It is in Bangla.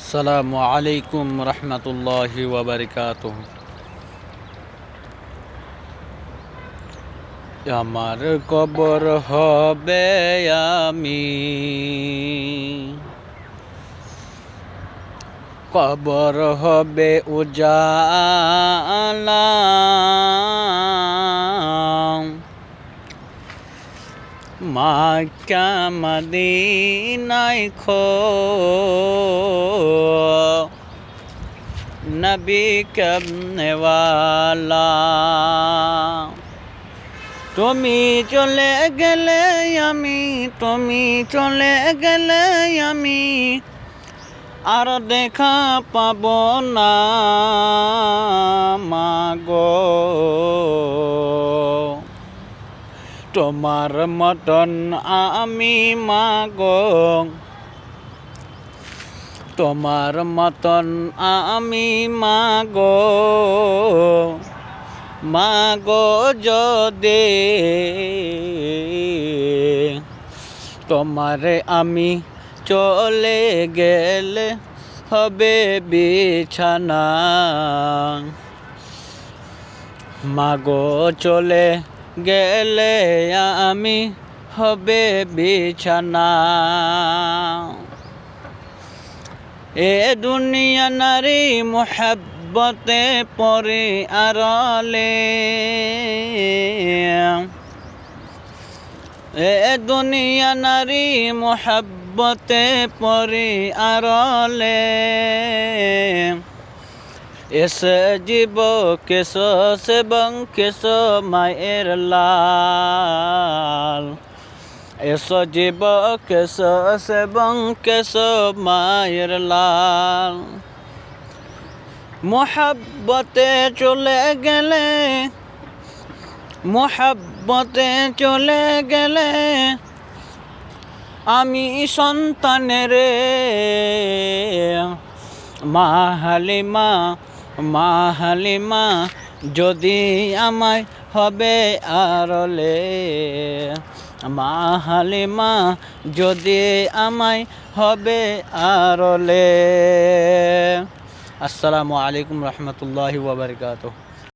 আসসালামু আলাইকুম রহমতুল্লাহি ওয়া বারাকাতুহু। আমার কবর হবে আমি, কবর হবে উজালা, মক্কা মদিনায় খো নবী কবনেওয়ালা। তুমি চলে গেলে আমি, তুমি চলে গেলে আমি আর দেখা পাব না মাগো। তোমার মতন আমি মাগো, তোমার মতন আমি মাগো, মাগো যদি তোমারে আমি চলে গেলে হবে বিছানা, মাগো চলে গেলে আমি হবে বিছানা। এ দুনিয়া নারী মোহাব্বতে পরে আড়ালে, এ দুনিয়া নারী মোহাব্বতে পরে আড়ালে, এসে জীব কেশ সেবং কেশ মায়ের লাল, এসো জীব কেশ সেবং কেশ মায়ের লাল। মোহাব্বতে চলে গেলে, মোহাব্বতে চলে গেলে আমি সন্তানের মা হালিমা, মা হালিমা যদি আমায় হবে আরলে, মা হালিমা যদি আমায় হবে আরলে। আসসালামু আলাইকুম রহমতুল্লাহি ওয়া বারাকাতুহু।